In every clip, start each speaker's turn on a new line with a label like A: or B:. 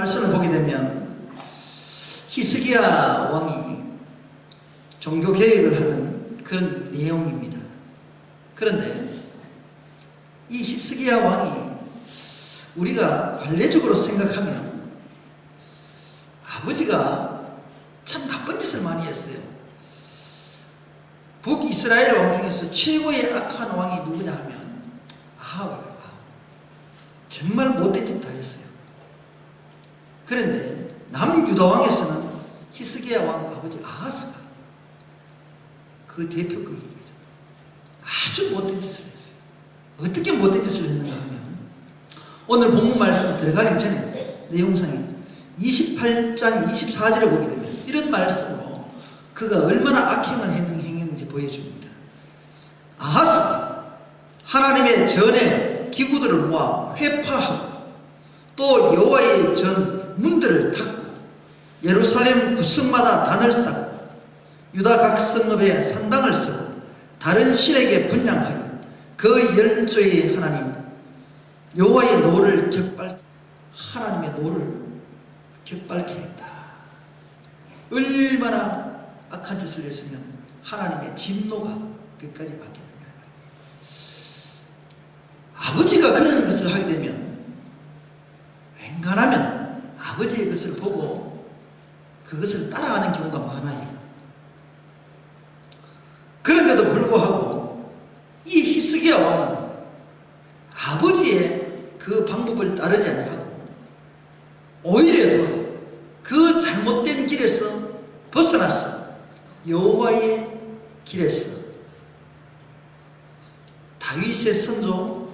A: 말씀을 보게 되면 히스기야 왕이 종교 개혁을 하는 그런 내용입니다. 그런데 이 히스기야 왕이 우리가 관례적으로 생각하면 아버지가 참 나쁜 짓을 많이 했어요. 북이스라엘 왕 중에서 최고의 악한 왕이 누구냐 하면 아합. 정말 못된 짓 다 했어요. 그런데 남유다 왕에서는 히스기야 왕 아버지 아하스가 그 대표급입니다. 아주 못된 짓을 했어요. 어떻게 못된 짓을 했는가 하면 오늘 본문 말씀 들어가기 전에 내용상에 28장 24절을 보게 되면 이런 말씀으로 그가 얼마나 악행을 행했는지 보여줍니다. 아하스가 하나님의 전에 기구들을 모아 회파하고 또 여호와의 전 문들을 닫고 예루살렘 구성마다 단을 쌓고 유다 각 성읍에 산당을 쓰고 다른 신에게 분향하여 그 열조의 하나님 여호와의 노를 하나님의 노를 격발케 했다. 얼마나 악한 짓을 했으면 하나님의 진노가 끝까지 받겠느냐. 아버지가 그런 것을 하게 되면 웬간하면 아버지의 것을 보고 그것을 따라가는 경우가 많아요. 그런데도 불구하고 이 히스기야 왕은 아버지의 그 방법을 따르지 아니하고 오히려 그 잘못된 길에서 벗어나서 여호와의 길에서 다윗의 선조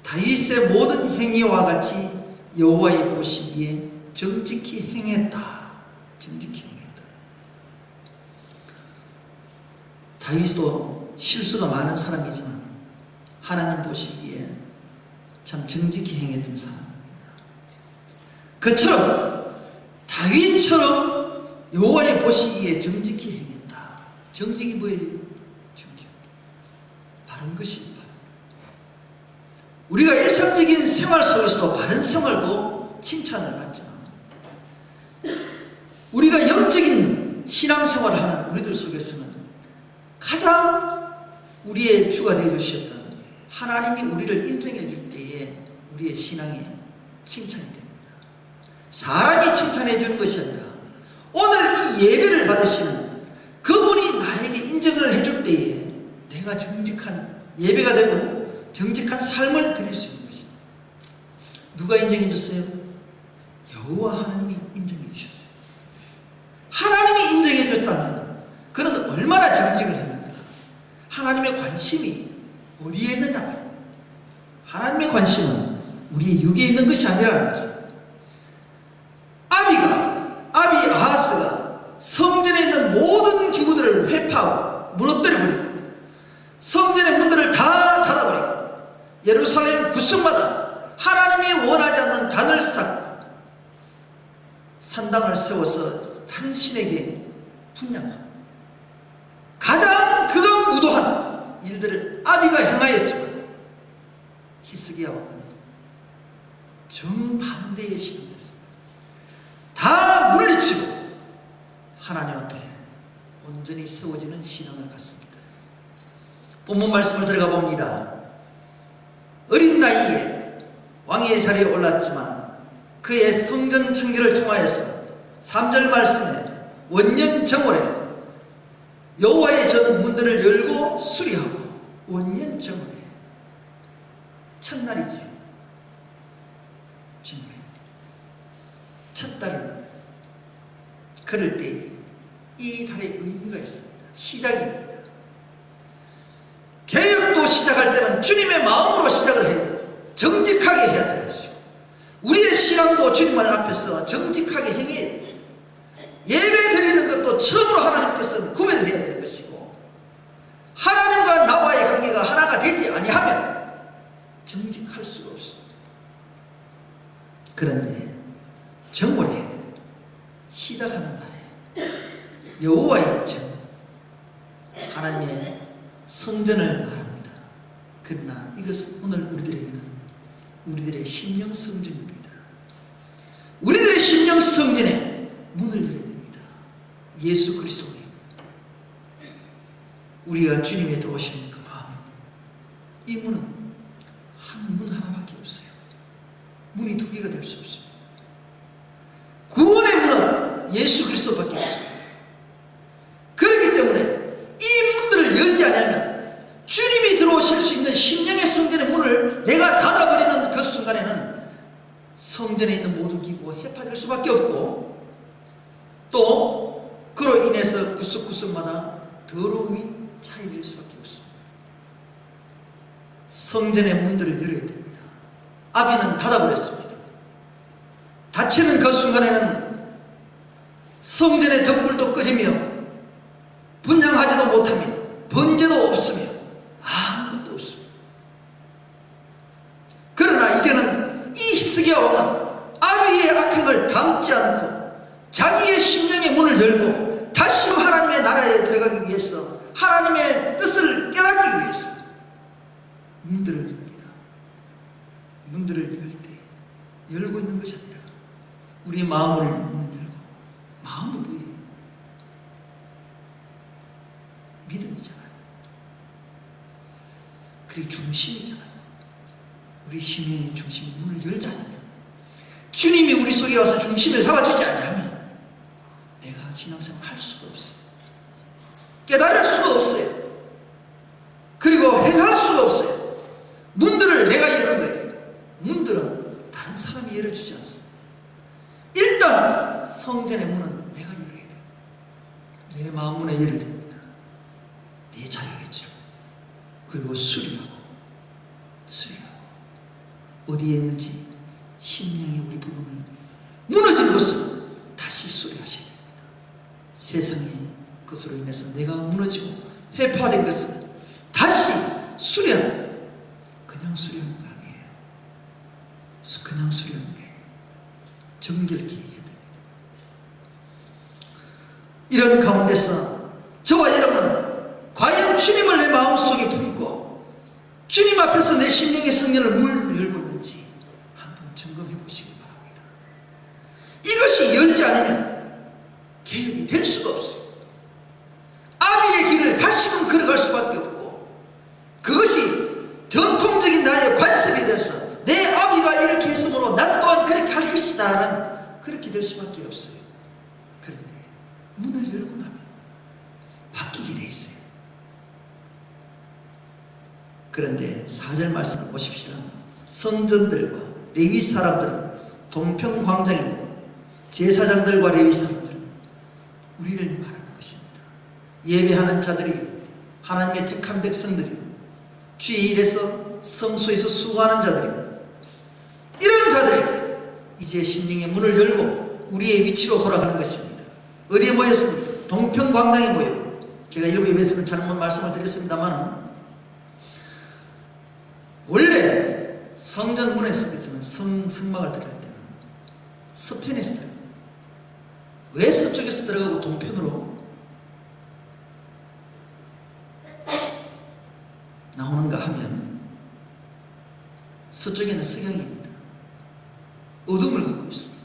A: 다윗의 모든 행위와 같이 여호와의 보시기에 정직히 행했다. 정직히 행했다. 다윗도 실수가 많은 사람이지만 하나님 보시기에 참 정직히 행했던 사람입니다. 그처럼 다윗처럼 여호와의 보시기에 정직히 행했다. 정직이 뭐예요? 정직. 바른 것입니다. 우리가 일상적인 생활 속에서도 바른 생활도 칭찬을 받잖아. 우리가 영적인 신앙생활을 하는 우리들 속에서는 가장 우리의 주가 되어 주셨던 하나님이 우리를 인정해 줄 때에 우리의 신앙에 칭찬이 됩니다. 사람이 칭찬해 주는 것이 아니라 오늘 이 예배를 받으시는 그분이 나에게 인정을 해줄 때에 내가 정직한 예배가 되고 정직한 삶을 드릴 수 있는 것입니다. 누가 인정해 줬어요? 여호와 하나님이 인정해 주셨어요. 하나님이 인정해 줬다면 그는 얼마나 정직을 했는가. 하나님의 관심이 어디에 있느냐. 하나님의 관심은 우리의 육에 있는 것이 아니라는 거죠. 아비 아하스가 성전에 있는 모든 기구들을 회파하고 무너뜨려버리고 성전의 문들을 다 닫아버리고 예루살렘 구성마다 하나님이 원하지 않는 단을 쌓고 산당을 세워서 다른 신에게 분향하고 가장 극악무도한 일들을 아비가 행하였지만 히스기야 왕은 정반대의 신앙을 했습니다. 다 물리치고 하나님 앞에 온전히 세워지는 신앙을 갖습니다. 본문 말씀을 들어가 봅니다. 어린 나이에 왕의 자리에 올랐지만 그의 성전 청결을 통하여서 3절 말씀에 원년정월에 여호와의 전 문들을 열고 수리하고 원년정월에 첫날이죠. 첫 달입니다. 그럴 때 이 달의 의미가 있습니다. 시작입니다. 개혁도 시작할 때는 주님의 마음으로 시작을 해야 되고 정직하게 해야 되는 것이고 우리의 신앙도 주님을 앞에서 정직하게 행해야 돼요. 예배 드리는 것도 처음으로 하나님께서 구별을 해야 되는 것이고 하나님과 나와의 관계가 하나가 되지 아니하면 정직할 수가 없습니다. 그런데 정월에 시작하는 날에 여호와의 전 하나님의 성전을 말합니다. 그러나 이것은 오늘 우리들에게는 우리들의 심령 성전입니다. 우리들의 심령 성전의 문을 열어야 됩니다. 예수 그리스도의 우리가 주님에 들어오시는 그 마음의 문. 이 문은 한 문 하나밖에 없어요. 문이 두 개가 될 수 없습니다. 구원의 문은 예수 그리스도밖에 없습니다. 그렇기 때문에 이 문들을 열지 않으면 주님이 들어오실 수 있는 심령의 성전의 문을 내가 닫아버리는 그 순간에는 성전에 있는 모든 기구가 해파될 수밖에 없고, 또 그로 인해서 구석구석마다 더러움이 차이될 수밖에 없습니다. 성전의 문들을 열어야 됩니다. 아비는 닫아버렸습니다. 닫히는 그 순간에는 성전의 덤불도 꺼지며 분향하지도 못하며 번제도 없으며 아무것도 없습니다. 그러나 이제는 이 히스기야 왕은 아비의 악행을 담지 않고 자기의 심령의 문을 열고 다시 하나님의 나라에 들어가기 위해서, 하나님의 뜻을 깨닫기 위해서 문들을 엽니다. 문들을 열 때 열고 있는 것이 아니라 우리 마음을 문을 열고, 마음이 뭐예요? 믿음이잖아요. 그리고 중심이잖아요. 우리 심령의 중심, 문을 열지 않으면, 주님이 우리 속에 와서 중심을 잡아주지 않으면 내가 신앙생활을 할 수가 없어요. 깨달을 수가 없어요. 그리고 행할 수가 없어요. 문들을 내가 여는 거예요. 문들은 다른 사람이 열어주지 않습니다. 일단 성전의 문은 내가 열어야 돼요. 내 마음 문에 열어야 됩니다. 내 자유겠죠. 그리고 수리하고 어디에 있는지 심령의 우리 부분을 무너진 것을 다시 수리하셔야 됩니다. 세상의 것으로 인해서 내가 무너지고 회파된 것을 다시 수리하는, 그냥 수리하는 거 아니에요. 그냥 수리하는 게 정결케 해야 됩니다. 이런 가운데서 저와 여러분은 과연 주님을 내 마음속에 품고 주님 앞에서 내 심령의 성전을 문 열고 있는지 한번 점검해 보시기 바랍니다. 이것이 열지 않으면 개혁이 될 수가 없어요. 아비의 길을 다시금 걸어갈 수밖에 없고, 그것이 전통적인 나의 관습이 돼서 내 아비가 이렇게 했으므로 난 또한 그렇게 할 것이다 라는, 그렇게 될 수밖에 없어요. 그런데 문을 열고 나면 바뀌게 돼 있어요. 그런데 4절 말씀을 보십시다. 성전들과 레위 사람들은, 동평광장이고 제사장들과 레위 사람들은 우리를 말하는 것입니다. 예배하는 자들이, 하나님의 택한 백성들이, 주의 일에서 성소에서 수고하는 자들이, 이런 자들이 이제 심령의 문을 열고 우리의 위치로 돌아가는 것입니다. 어디에 모였습니까? 동평광장에 모여. 제가 일부 예배에서는 잘못 말씀을 드렸습니다만, 원래 성전 문에 서서는 성막을 들어갈 때는 서편에서 들어가요. 왜 서쪽에서 들어가고 동편으로 나오는가 하면, 서쪽에는 석양입니다. 어둠을 갖고 있습니다.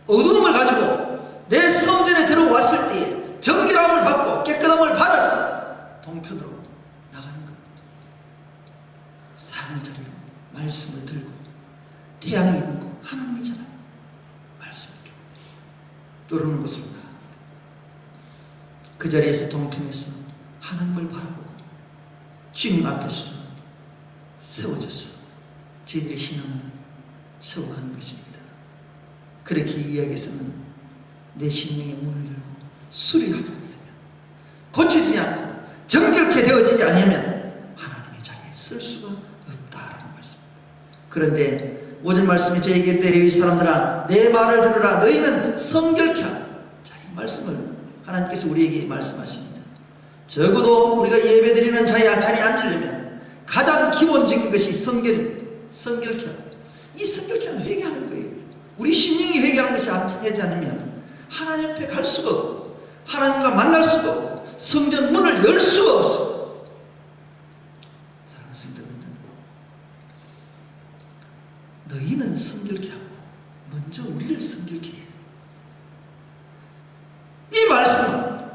A: 어둠을 가지고 내 성전에 들어왔을 때에 정결함을 받고 깨끗함을 받아서 동편으로 나가는 겁니다. 삶의 자리로 말씀을 들고, 태양이 있는 곳 하나님이잖아요. 말씀을 떠오르는 곳으로 나갑니다. 그 자리에서 동편에서 하나님을 바라보고 주님 앞에서 세워져서 저희들의 신앙을 세워가는 것입니다. 그렇게 이야기해서는 내 심령의 문을 열고 수리하지 않으면, 고치지 않고 정결케 되어지지 않으면 하나님의 자리에 쓸 수가 없다라는 말씀입니다. 그런데 5절 말씀이 저에게 이르되 레위 사람들아 내 말을 들으라. 너희는 성결케 하라. 자, 이 말씀을 하나님께서 우리에게 말씀하십니다. 적어도 우리가 예배드리는 자리에 앉으려면 가장 기본적인 것이 성결케 하라. 이 성결케 하는 회개하는 거예요. 우리 심령이 회개하는 것이 되지 않으면 하나님 앞에 갈 수가 없고, 하나님과 만날 수가 없고, 성전 문을 열 수가 없어요. 사랑하는 성도님들, 너희는 성결케 하고 먼저 우리를 너희를 성결케 해. 이 말씀은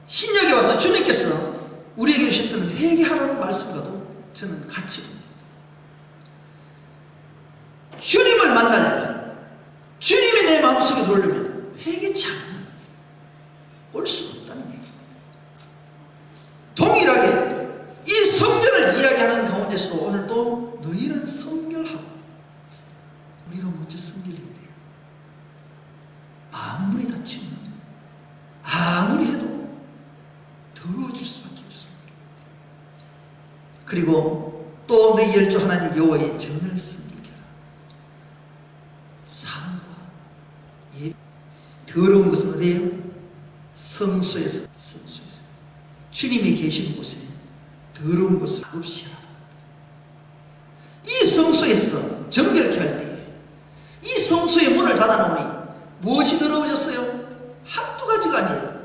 A: 신약에 와서 주님께서 우리에게 주셨던 회개하라는 말씀과도 저는 같이 봅니다. 주님을 만나려면, 주님이 내 마음속에 들어오려면 회개치 않으면 올 수가 없다는 얘기예요. 동일하게 이 성전을 이야기하는 가운데서도 오늘도 너희는 성결하고, 우리가 먼저 성결해야 돼요. 아무리 다치면, 아무리 해도 더러워질 수밖에 없습니다. 그리고 또 너희 열조 하나님 여호와의 전을 성결케 하라. 삶과 예, 더러운 것은 어디예요? 성소에서. 주님이 계시는 곳에 더러운 것을 없이 하라. 이 성소에서 정결케 할 때에 이 성소의 문을 닫아놓으니 무엇이 더러워졌어요? 한두 가지가 아니에요.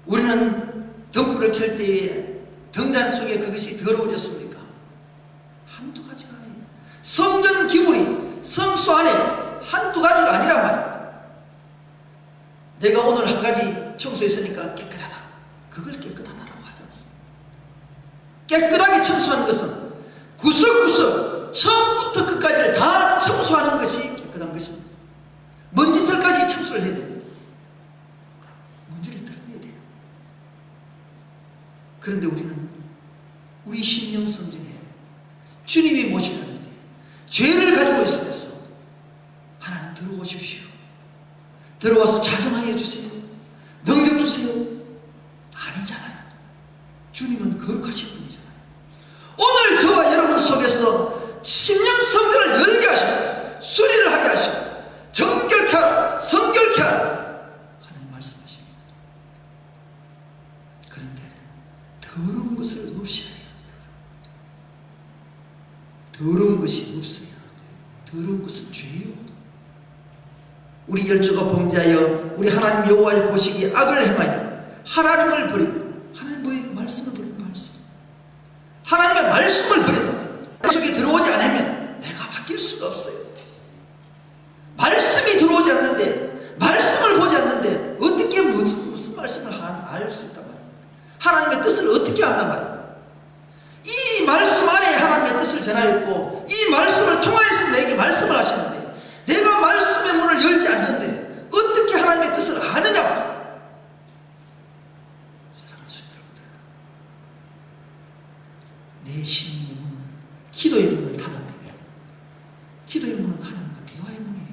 A: 우리는 덕불을 켤 때에 등잔 속에 그것이 더러워졌습니까? 한두 가지가 아니에요. 성전 기물이 성소 안에 한두 가지가 아니란 말이에요. 내가 오늘 한 가지 청소했으니까 깨끗하다. 그걸 깨끗하다라고 하지 않습니다. 깨끗하게 청소하는 것은 구석구석 처음부터 끝까지를 다 청소하는 것이 깨끗한 것입니다. 먼지털까지 청소를 해야 됩니다. 먼지를 털어야 돼요. 그런데 우리는 우리 심령 성전에 주님이 모시려는데 죄를 가지고 있으면서 하나님 들어오십시오. 들어와서 자정하여 주세요. 능력 주세요. 아니잖아요. 주님은 거룩하신 분이잖아요. 오늘 저와 여러분 속에서 심령 성전을 열게 하시고 수리를 하게 하시고 정결케 하라, 성결케 하라 하나님 말씀하십니다. 그런데 더러운 것을 없애야 해요. 더러운 것이 없어야. 더러운 것은 죄요. 우리 열조가 범죄하여 우리 하나님 여호와의 보시기에 악을 행하여 하나님을 버리고, 하나님 뭐예요? 말씀을 버리는 말씀. 하나님의 말씀을 버린다. 속에 들어오지 않으면 내가 바뀔 수가 없어요. 말씀이 들어오지 않는데, 말씀을 보지 않는데 어떻게 무슨 말씀을 알 수 있단 말이에요. 하나님의 뜻을 어떻게 안단 말이에요. 이 말씀 안에 하나님의 뜻을 전하였고 이 말씀을 통하여서 내게 말씀을 하시는데 내가 말씀의 문을 열지 않는데 어떻게 하나님의 뜻을 아느냐 말이에요. 사랑하는 여러분들, 내 심령의 문은, 기도의 문을 닫아버리면, 기도의 문은 하나님과 대화의 문이에요.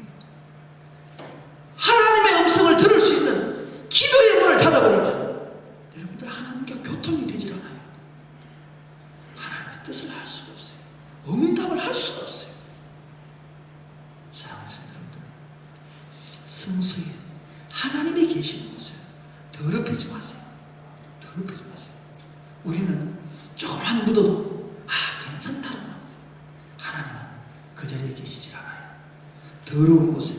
A: 하나님의 음성을 들을 수 있는 기도의 문을 닫아버리면 여러분들 하나님과 교통이 되질 않아요. 하나님의 뜻을 알 수가 없어요. 응답을 할 수가 없어요. 사랑하는 여러분들, 성소에 하나님이 계시는 곳에 더럽히지 마세요. 더럽히지 마세요. 우리는 조금만 묻어도 괜찮다고 합니다. 하나님은 그 자리에 계시질 않아요. 더러운 곳에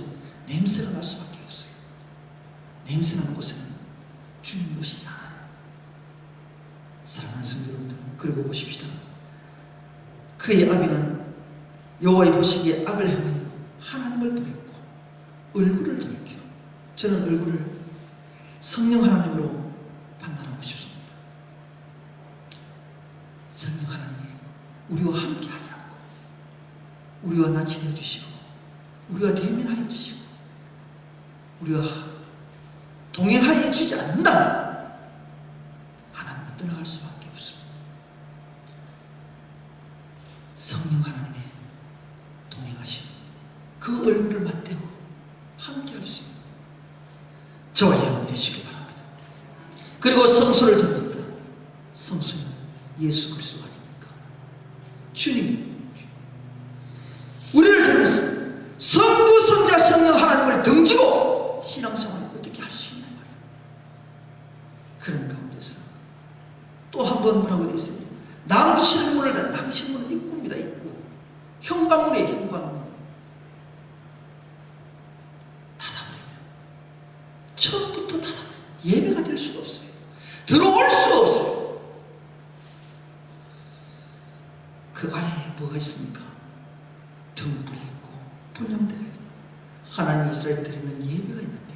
A: 냄새가 날 수밖에 없어요. 냄새나는 곳에는 주님 오시지 않아요. 사랑하는 성도 여러분들, 그리고 보십시다. 그의 아비는 여호와의 보시기에 악을 행하여 하나님을 버렸고 얼굴을 돌이켜. 저는 얼굴을 성령 하나님으로 판단하고 싶습니다. 성령 하나님이 우리와 함께 하지 않고 우리와 납치되어 주시고 우리와 대면하여 주시고 우리와 동행하여 주지 않는다면 하나님을 떠나갈 수밖에 없습니다. 성령 하나님의 동행하심, 그 얼굴을 맞대고 함께 할 수 있는 저와 여러분 되시길 바랍니다. 그리고 성소를 듣는다. 성소는 예수 그리스도 아닙니까? 주님, 우리를 통해서 성부, 성자, 성령 하나님을 등지고 신앙생활을 어떻게 할 수 있냐 말이에요. 그런 가운데서 또 한 번 뭐라고 되어 있습니다. 낭실문을 입구입니다. 입구. 현관문이에요. 현관문. 닫아버리면, 처음부터 닫아버리면 예배가 될 수가 없어요. 들어올 수가 없어요. 그 안에 뭐가 있습니까? 등불이 있고 분향대가 있고 하나님이 이스라엘이 드리는 예배가 있는데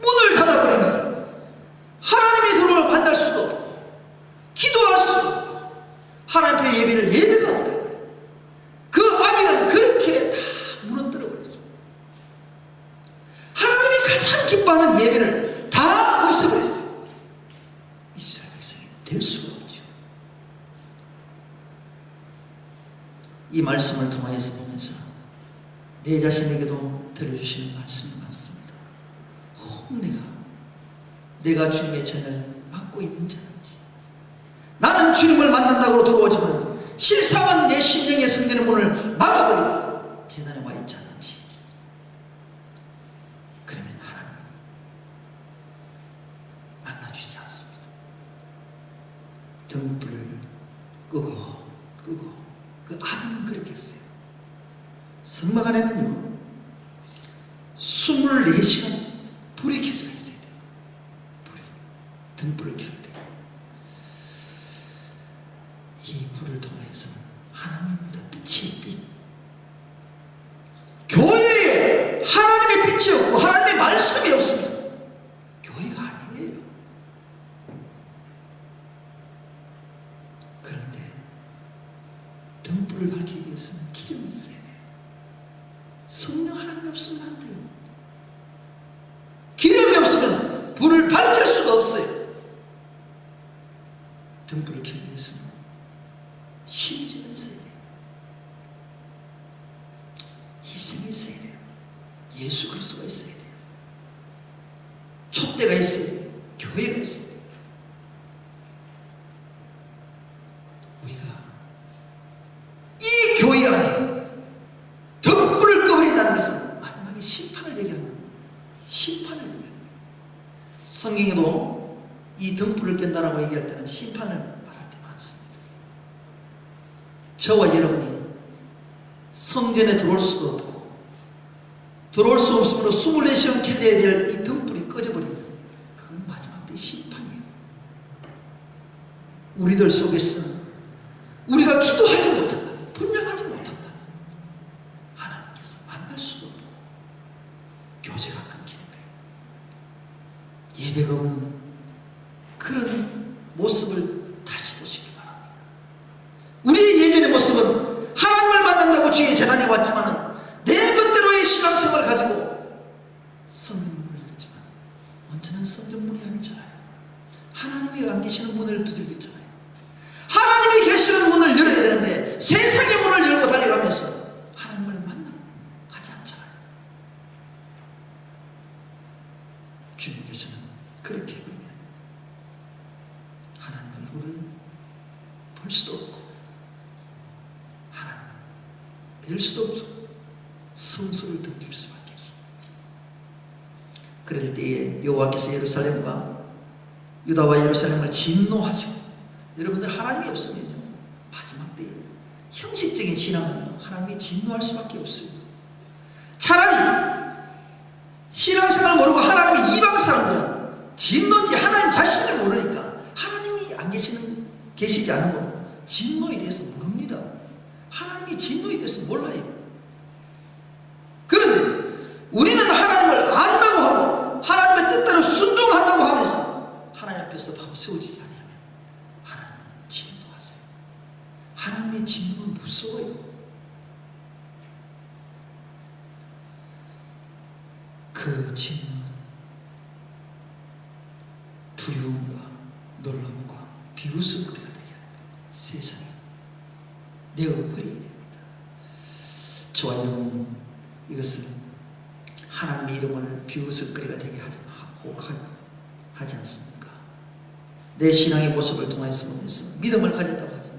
A: 문을 닫아버리면 하나님의 도를 만날 수가 없고 기도할 수가 없고 하나님 앞에 예배가 없다. 그 아비는 그렇게 다 무너뜨려 버렸습니다. 하나님이 가장 기뻐하는 예배를 다 없애버렸어요. 이스라엘 백성이 될 수가 없죠. 이 말씀을 통하여서 보면서 내 자신에게도 들려주시는 말씀이 많습니다. 내가 주님의 전을 맡고 있는 자인지, 나는 주님을 만난다고 들어오지만 실상은 내 심령에 성되는 문을 막아버리고 재단에 와 있지 않는지, 그러면 하나님은 만나주지 않습니다. 등불을 끄고 그 아비는 그렇게 했어요. 성막 안에는요 24시간 불이 켜져 있어야 돼요. 등불을 켤 때 이 불을 통해서는 하나님입니다. 빛의 빛. 교회에 하나님의 빛이 없고 하나님의 말씀이 없으면 교회가 아니에요. 그런데 등불을 밝히기 위해서는 기름이 있어야 돼요. 성령 하나님 없으면 안 돼요. 기름이 없으면 불을 밝힐 수가 없어요. 등불을 켜기 위해서는 심지가 있어야 돼요. 희생이 있어야 돼요. 예수 그리스도가 있어야 돼요. 촛대가 있어야 돼요. 교회가 있어야 돼요. 우리가 이 교회 안에 등불을 꺼버린다는 것은 마지막에 심판을 얘기하는 거예요. 심판을 얘기하는 거예요. 성경에도 이 등불을 깬다라고 얘기할 때는 심판을 말할 때 많습니다. 저와 여러분이 성전에 들어올 수가 없고 들어올 수 없으므로 24시간 켜져야 될 이 등불이 꺼져버리면 그건 마지막 때 심판이에요. 우리들 속에서 우리가 기도하지 못한다, 분양하지 못한다, 하나님께서 만날 수가 없고 교제가 끊기는 거예요. 예배가 없는 그런 모습을 다시 보시기 바랍니다. 우리의 예전의 모습은 하나님을 만난다고 주의 재단에 왔지만 내 멋대로의 신앙생활을 가지고 성전문을 열었지만 온전한 성전문이 아니잖아요. 하나님이 안 계시는 문을 두들겼잖아요. 하나님이 계시는 문을 열어야 되는데 세상의 문을 열고 달려가면서 하나님을 만나고 가지 않잖아요. 주님께서는 그렇게 해버리면 하나님 얼굴을 볼 수도 없고 하나님 뵐 수도 없고 성소를 던질 수밖에 없습니다. 그럴 때에 여호와께서 예루살렘과 유다와 예루살렘을 진노하시고, 여러분들 하나님이 없으면요 마지막 때에 형식적인 신앙은요 하나님이 진노할 수밖에 없어요. 차라리 신앙생활을 모르고 하나님이 이방 사람들은 진노인지 하나님 자신을 모르니까 하나님이 안 계시지 않은 건 진노에 대해서 모릅니다. 하나님이 진노에 대해서 몰라요. 그런데 우리는 하나님을 안다고 하고 하나님의 뜻대로 순종한다고 하면서 하나님 앞에서 바로 세워지지 않으면 하나님은 진노하세요. 하나님의 진노는 무서워요. 그 진노는 두려움과 놀람과 비웃음거리가 되게 하는 거예요. 세상에 내어버리게 됩니다. 저와 여러분, 이것은 하나님의 이름을 비웃음거리가 되게 하지 않습니까? 내 신앙의 모습을 통해서 보면서 믿음을 가졌다고 하지만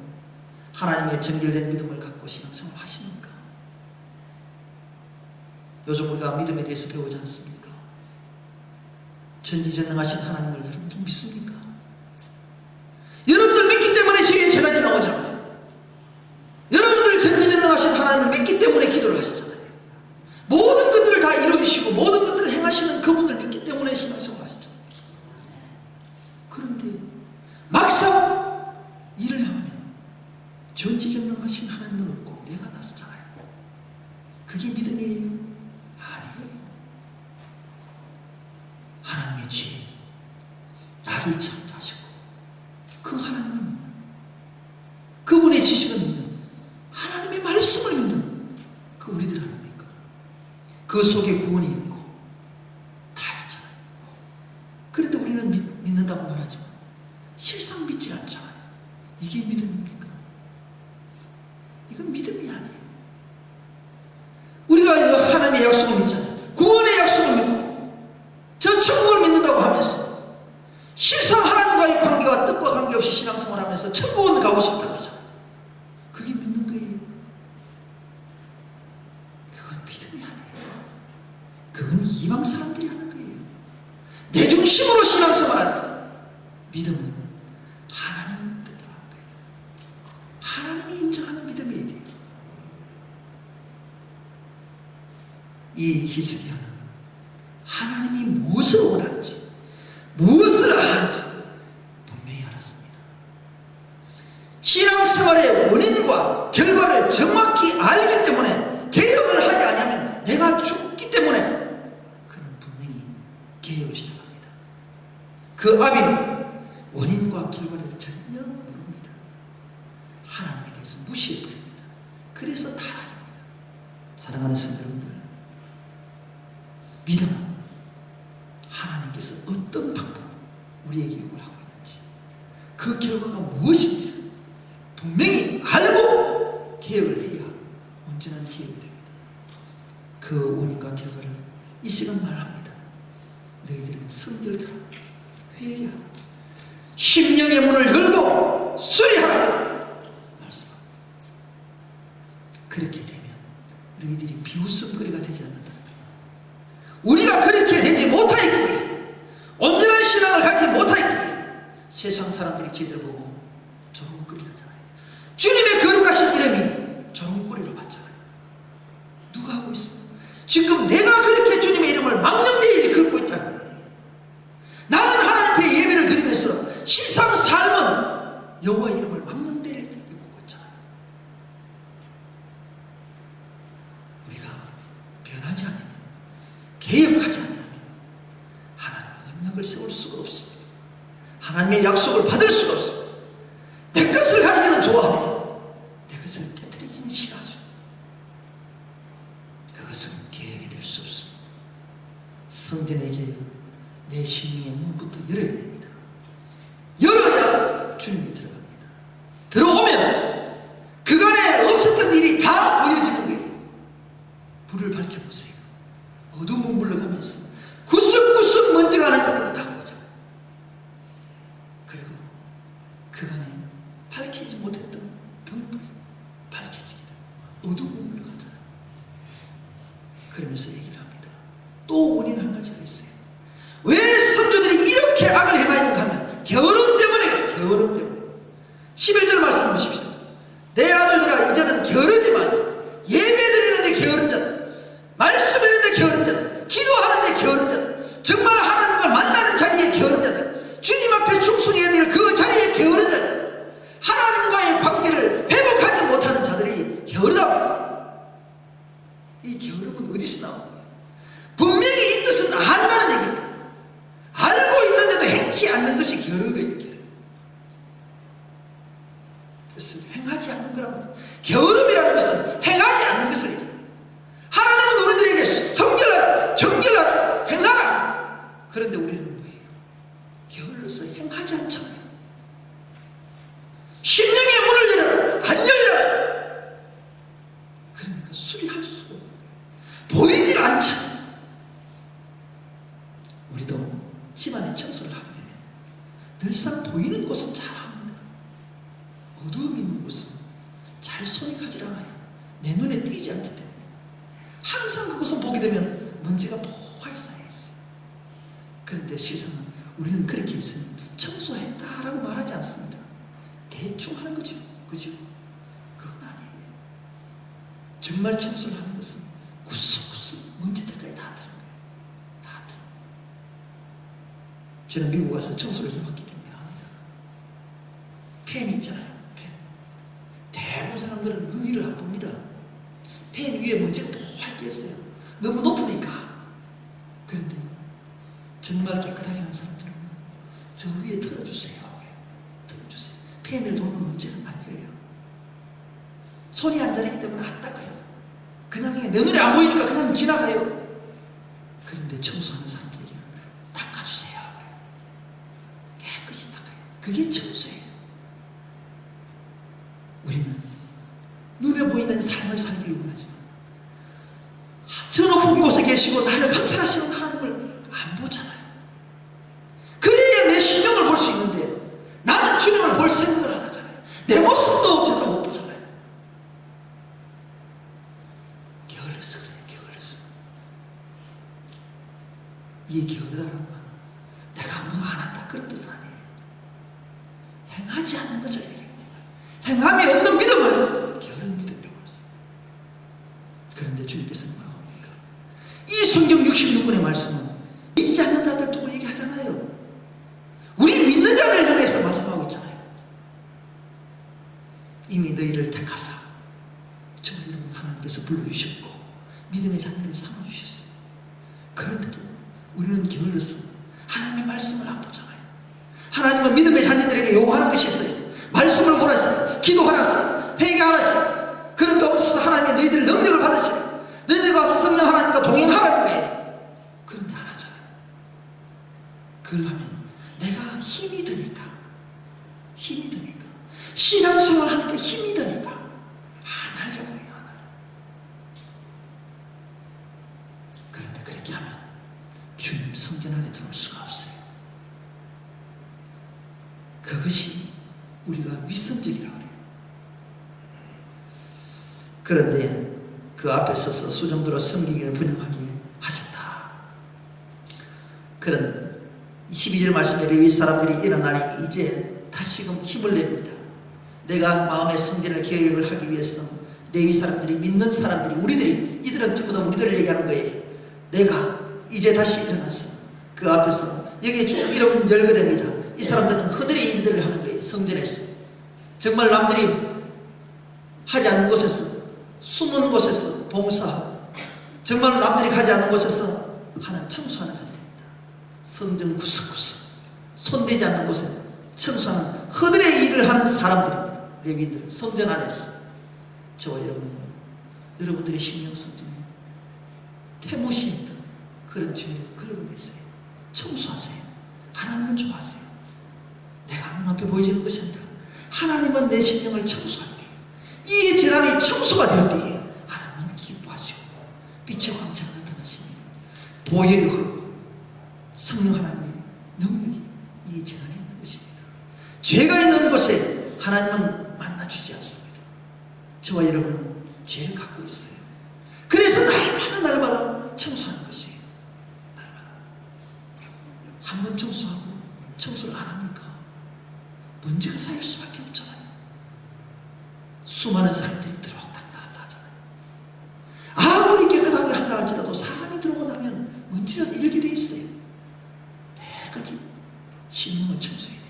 A: 하나님의 정결된 믿음을 갖고 신앙생활 하십니까? 요즘 우리가 믿음에 대해서 배우지 않습니까? 전지전능하신 하나님을 여러분들 믿습니까? 여러분들 믿기 때문에 주의 제단이 나오잖아요. 여러분들 전지전능하신 하나님을 믿기 때문에 기도를 하시잖아요. 모든 것들을 다 이루시고 모든 것들을 행하시는 그분을 믿기 때문에 신앙생활 하시죠. 그런데 막상 일을 하면 전지전능하신 하나님은 없고 내가 나서잖아요. 그게 믿음이에요? 아니에요. 단지 나를 창조하셨고 그 하나님을 그분의 지식을 믿는 하나님의 말씀을 믿는 그 우리들 아닙니까? 그 속에 구원이 있고 다 있잖아요. 그런데 우리는 믿는다고 말하지만 실상 믿지 않잖아요. 이게 믿음입니까? 이건 믿음이 아니에요. 우리가 하나님의 약속을 믿잖아요. 구원의 약속을 믿고 저 천국을 믿는다고 하면서 실상 하나님과의 관계와 뜻과 관계없이 신앙생활을 하면서 천국은 가고 싶다 그러잖아요. 그게 믿는 거예요. 그건 믿음이 아니에요. 그건 이방 사람들이 하는 거예요. 내 중심으로 신앙생활하는 거예요. 믿음은 하나님 뜻대로 하는 거예요. 하나님이 인정하는 믿음이에요. 이 히스기야는 하나님이 무엇을 원하는지 무엇을 하는지 분명히 알았습니다. 신앙생활의 원인과 결과를 정확히 알기 때문에 개혁을 하지 않으면 내가 죽기 때문에 그는 분명히 개혁을 시작합니다. 그 아비는 원인과 결과를 전혀 모릅니다. 하나님에 대해서 무시해버립니다. 그래서 타락입니다. 사랑하는 성도 여러분들, 믿음은 하나님께서 어떤 방법으로 우리에게 요구를 하고 있는지 그 결과가 무엇인지 분명히 알고 개혁을 해야 온전한 개혁이 됩니다. 그 원인과 결과를 이 시간 말합니다. 너희들은 성결하라, 회개하라, 심령의 문을 열고 수리하라 말씀합니다. 그렇게 되면 너희들이 비웃음거리가 되지 않는다. 우리가 그렇게 되지 못하였기에, 온전한 신앙을 가지 못하였기에 세상 사람들이 저희들 보고 조롱거리 하잖아요. 주님의 거룩하신 이름이 조롱거리로 받잖아요. 누가 하고 있어요? 지금 내가 그렇게 주님의 이름을 망령되이 긁고 있다는 거예요. 나는 하나님 앞에 예배를 드리면서 실상 삶은 여호와의 이름을 망령되이 긁고 있잖아요. 우리가 변하지 않으면, 개혁하지 않으면 하나님의 언약을 세울 수가 없습니다. 하나님의 약속을 받을 수가 없습니다. 내 것을 가지기는 좋아하네, 내 것을 깨뜨리기는 싫어하죠. 그것은 개혁이 될 수 없습니다. 성전의 개혁은 내 심령의 문부터 열어야 됩니다. 열어야 주님이 들어갑니다. 들어오면 그간에 없었던 일이 다 보여지는 거예요. 불을 밝혀보세요. 어둠은 물러가면서 구석구석 먼지가 앉았던 거 다 보잖아요. 그리고 그간에 밝히지 못했던 등불이 밝혀지게 돼요. 어둠은 물러가잖아요. 그러면서 얘기를 합니다. 또 원인 한 가지가 있어요. 왜 선조들이 이렇게 악을 행하였는가 하면 게으름 때문에 그래요. 게으름 때문에. 11절 말씀 보십시오. 내 아들들아, 이제는 게으르지 마라. 예배 드리는데 게으른 자들, 말씀 읽는데 게으른 자들, 기도하는데 게으른 자들, 정말 하나님과 만나는 자리에 게으른 자들, 주님 앞에 충성해야 될 그 자리에 게으른 자들, 하나님과의 관계를 회복하지 못하는 자들이 게으르다. 이 게으름은 어디서 나온 거예요? 분명히 이 뜻은 안다는 얘기입니다. 알고 있는데도 행치 않는 것이 게으른 거예요. 뜻을 행하지 않는 거라면, 게으름이라는 것은 행하지 않는 것을 얘기해요. 하나님은 우리들에게 성결하라, 정결하라, 행하라. 그런데 우리는 뭐예요? 게을러서 행하지 않잖아요. 심령의 문을 열어라, 안 열려라. 그러니까 수리할 수가 없는 거예요. 보이지가 않잖아요. 우리도 집안에 청소를 하게 되면 늘상 보이는 곳은 잘 합니다. 어두움이 있는 곳은 잘 손이 가지 않아요. 내 눈에 띄지 않기 때문에. 항상 그곳을 보게 되면 먼지가 보활 쌓여있어요. 그런데 실상은 우리는 그렇게 있으면 청소했다라고 말하지 않습니다. 대충 하는 거죠. 그죠? 그건 아니에요. 정말 청소를 하는 것은 구석구석 먼지들까지 다 들은 거예요. 다 들은 거예요. 저는 미국 가서 청소를 해봤기 때문에 압니다. 펜 있잖아요. 펜. 대부분 사람들은 의미를 안 봅니다. 펜 위에 먼지가 보활 꼈어요. 너무 높으니까. 그런데 정말 깨끗하게 하는 사람들은 저 위에 털어주세요. 털어주세요. 팬을 돌면 문제는 말려요. 손이 안 자리기 때문에 안 닦아요. 그냥 해. 내 눈에 안 보이니까 그냥 지나가요. 그런데 청소하는 사람들에게는 닦아주세요. 깨끗이 닦아요. 그게 청소예요. 우리는 눈에 보이는 삶을 살기를 원하지만 저 높은 곳에 계시고 나를 감찰하시는 하나님을 안 보잖아요. 그래야 내 신령을 볼 수 있는데 나는 주님을 볼 생각을 안 하잖아요. 내 모습도 제대로 못 보잖아요. 게을러서 그래요. 게을러서. 이게 게으르다는 건 내가 뭐 안 한다 그런 뜻은 아니에요. 행하지 않는 것을 얘기해요. 행함이 없는 믿음을 게으른 믿음이라고 했어요. 그런데 주님께서는 뭐라고 합니까? 이 성경 66권의 말씀은 믿지 않는 자들 두고 얘기하잖아요. 우리 믿는 자들 향해서 말씀하고 있잖아요. 이미 너희를 택하사 저와 여러분 하나님께서 불러주셨고 믿음의 자녀를 삼아주셨어요. 그런데도 우리는 게을러서 하나님의 말씀을 안 보잖아요. 하나님은 믿음의 자녀들에게 요구하는 것이 있어요. 말씀을 보았어요. 기도하았어요. 회개하았어요. 그런 가운데서 하나님의 너희들 능력을 받으시고 너희들과 성령 하나님과 동행하라는 거예요. 그런데 안 하잖아요. 그걸 하면 내가 힘이 드니까 신앙생활 하니까 힘이 드니까 안 하려고 해요. 안 하려고. 그런데 그렇게 하면 주님 성전 안에 들어올 수가 없어요. 그것이 우리가 위선적이라고 해요. 그런데 그 앞에 서서 수정도로 섬기기를 분양하게 하셨다. 그런데 12절 말씀에 레위 사람들이 일어나니 이제 다시금 힘을 냅니다. 내가 마음의 성전을 계획을 하기 위해서 레위 사람들이 믿는 사람들이 우리들이 이들은 전부 다 우리들을 얘기하는 거예요. 내가 이제 다시 일어났어. 그 앞에서 여기에 쭉 이름 열게 됩니다. 이 사람들은 허들의 일들을 하는 거예요. 성전에서 정말 남들이 하지 않는 곳에서 숨은 곳에서 봉사하고 정말 남들이 가지 않는 곳에서 하는 청소하는 자들입니다. 성전 구석구석 손대지 않는 곳에 청소하는 허들의 일을 하는 사람들입니다. 레위인들 성전 안에서 저와 여러분들의 심령 성전에 태무시했던 그런 죄를 긁어내세요. 청소하세요. 하나님을 좋아하세요. 내가 눈앞에 보여지는 것이 아니라 하나님은 내 심령을 청소할 때 이 재단이 청소가 될 때에 하나님은 기뻐하시고 빛의 광채가 나타나시니 보혈이 흐르고 성령 하나님의 능력이 이 재단에 있는 것입니다. 죄가 있는 곳에 하나님은 만나주지 않습니다. 저와 여러분은 죄를 갖고 있어요. 그래서 날마다 청소하는 것이에요. 날마다 한 번 청소하고 청소를 안 합니까? 문제가 쌓일 수밖에 없잖아요. 수많은 사람들이 들어왔다 나왔다 하잖아요. 아무리 깨끗하게 한다 할지라도 사람이 들어오고 나면 문제가 일게 돼 있어요. 매일같이 심령을 청소해야 돼요.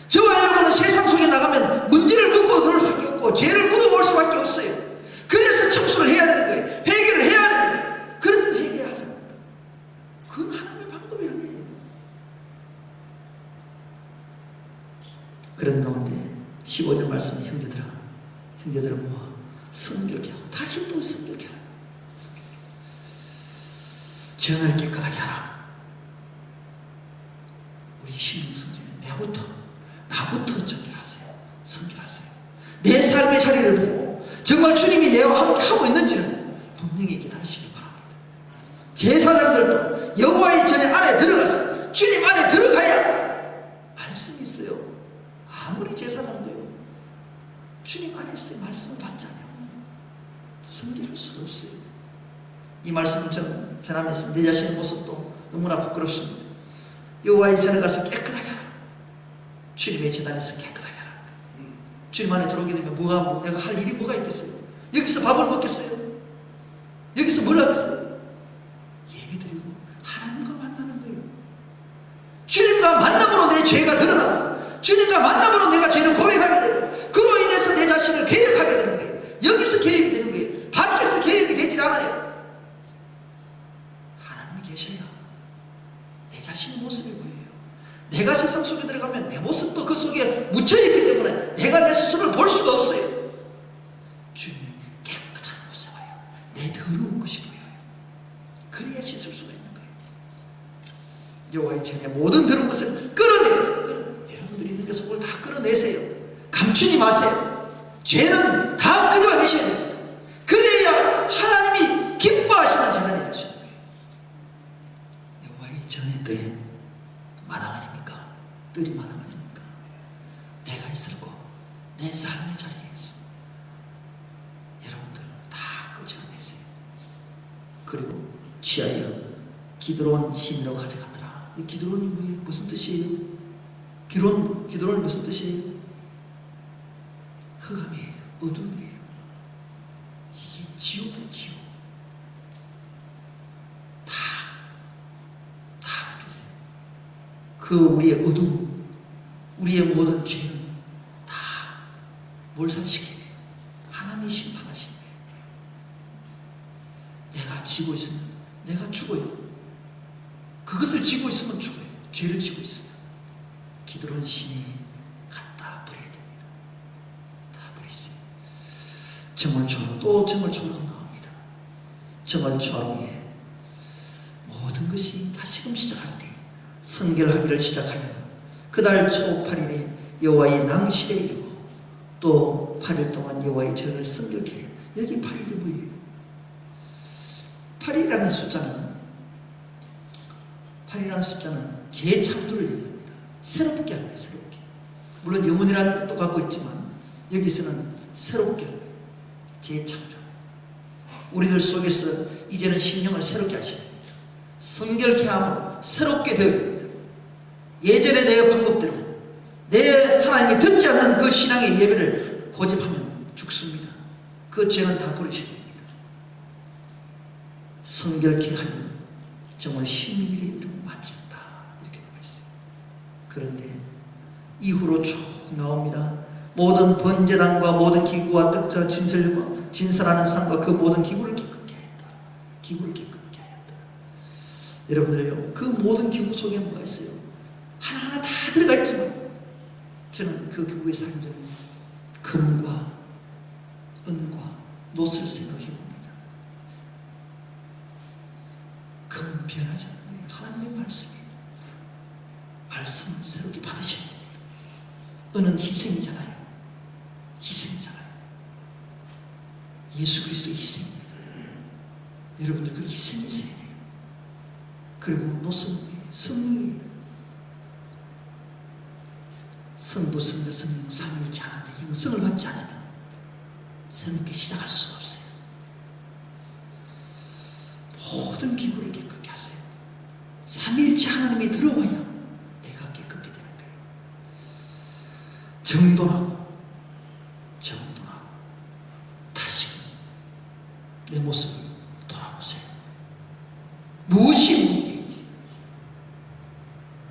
A: 저와 여러분은 세상 속에 나가면 문제를 묻고 들어올 수밖에 없고 죄를 묻어볼 수밖에 없어요. 그래서 청소를 해야 되는 거예요. 회개를 해야 되는 거예요. 그런데 회개하지 않는다. 그건 하나님의 방법이 아니에요. 그런 가운데 15절 말씀에 형제들을 모아 성결케 하고 다시 또 성결케 하라. 죄를 깨끗하게 하라. 우리 심령 성전에 나부터 정결하세요. 성결하세요. 내 삶의 자리를 보고 정말 주님이 내와 함께 하고 있는지를 분명히 기다리시기 바랍니다. 제사장들도 여호와의 전에 안에 들어가서 주님 안에 들어가야 말씀이 있어요. 아무리 제사장도요 주님 안에 있어요. 말씀을 받잖아요. 성결할 수가 없어요. 이 말씀을 전하면서 내 자신의 모습도 너무나 부끄럽습니다. 여호와의 전에 가서 깨끗하게 하라. 주님의 제단에서 깨끗하게 하라. 주님 안에 들어오게 되면 내가 할 일이 뭐가 있겠어요? 여기서 밥을 먹겠어요? 여기서 뭘 하겠어요? 예배드리고 하나님과 만나는 거예요. 주님과 만남으로 내 죄가 드러나고 주님과 만남으로 내가 죄를 고백하게 되고 그로 인해서 내 자신을 개혁하게 되는 거예요. 여기서 개혁이 되는 거예요. 밖에서 개혁이 되질 않아요. 하나님이 계셔야 내 자신 자신의 모습이 보여요. 내가 세상 속에 들어가면 내 모습도 그 속에 묻혀있기 때문에 내가 내 스스로를 볼 수가 없어요. 주님이 깨끗한 곳에 와요. 내 더러운 것이 보여요. 그래야 씻을 수가 있는 거예요. 여호와의 전에 모든 더러운 것을 끌어내요. 여러분들이 있는 그 속을 다 끌어내세요. 감추지 마세요. 죄는 다 끄집어내셔야 됩니다. 그래야 하나님이 기뻐하시는 재단이 될 수 있는 거예요. 여호와의 전에 뜰 마당 아닙니까? 뜰이 마당 아닙니까? 내가 있었고 내 삶의 자리에서 여러분들 다 끄집어내세요. 그리고 취하여 기드론 신으로 가져가더라. 이 기드론이 뭐예요? 무슨 뜻이에요? 기드론이 무슨 뜻이에요? 흑암이에요. 어둠이에요. 이게 지옥이에요. 지옥. 다 그랬어요. 그 우리의 어둠, 우리의 모든 죄는 다 몰살시켜요. 하나님이 심판하신 거예요. 내가 지고 있으면 내가 죽어요. 그것을 지고 있으면 죽어요. 죄를 지고 있으면. 기드론 신이 갖다 버려야 됩니다. 다 버리세요. 정월초로 또 정월초로가 나옵니다. 정월초로 위에 모든 것이 다시금 시작할 때 성결하기를 시작하여 그달 초 8일에 여호와의 낭실에 이르고 또 8일 동안 여호와의 전을 성결케 해요. 여기 8일이 뭐예요? 8이라는 숫자는 재창조를 얘기합니다. 새롭게 하는 거예요. 새롭게. 물론 영혼이라는 것도 갖고 있지만 여기서는 새롭게 하는 거예요. 재창조. 우리들 속에서 이제는 심령을 새롭게 하셔야 됩니다. 성결케 함으로 새롭게 되어야 됩니다. 예전에 내 방법대로 내 하나님이 듣지 않는 그 신앙의 예배를 고집하면 죽습니다. 그 죄는 다 버리셔야 됩니다. 성결케 하면 정말 신일의 이름 마친다. 이렇게 나와 있어요. 그런데 이후로 쭉 나옵니다. 모든 번제단과 모든 기구와 떡자 진설하는 상과 그 모든 기구를 깨끗게 했다. 기구를 깨끗게 했다. 여러분들요, 그 모든 기구 속에 뭐가 있어요? 하나하나 다 들어가 있지만 저는 그 기구의 사용자는 금과 은과 놋을 생각해 봅니다. 금은 변하지 않는 거예요. 하나님의 말씀이에요. 말씀을 새롭게 받으셔야 됩니다. 은은 희생이잖아요. 희생이잖아요. 예수 그리스도의 희생입니다. 여러분들 그 희생이 있어야 돼요. 그리고 놋은 성령이에요. 성부, 성자, 성령 삼위일체 하나님의 영성을 받지 않으면 새롭게 시작할 수가 없어요. 모든 기구를 깨끗게 하세요. 삼위일체 하나님이 들어와야 내가 깨끗게 되는 거예요. 정돈하고 다시금 내 모습을 돌아보세요. 무엇이 문제인지,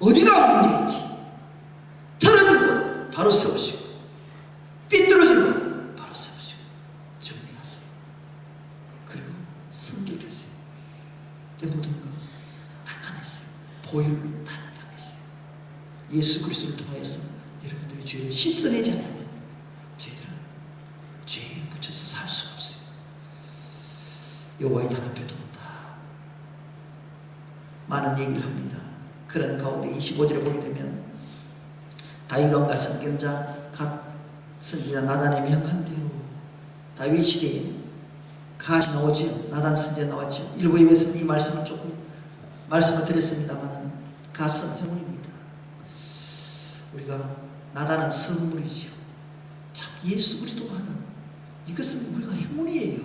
A: 어디가 문제인지, 틀어진 것 바로 세우시고 삐뚤어진 것 바로 세우시고 정리하세요. 그리고 성결했어요. 내 모든 것 닦아냈어요. 보혈로 닦아냈어요. 예수 그리스도를 통하여서 여러분들의 죄를 씻어내지 않으면 저희들은 죄에 묻혀서 살 수가 없어요. 여호와의 단합에도 다 많은 얘기를 합니다. 그런 가운데 25절에 보게 되면 다윗왕과 선견자 갓 선지자 나단의 명한 대로 다윗 시대에 갓이 나오지요. 나단 선지자 나왔죠. 일부 예배에서는 이 말씀을 조금 말씀을 드렸습니다만 갓은 형물입니다. 우리가 나단은 선물이지요. 참 예수 그리스도가 하는 이것은 우리가 행운이에요.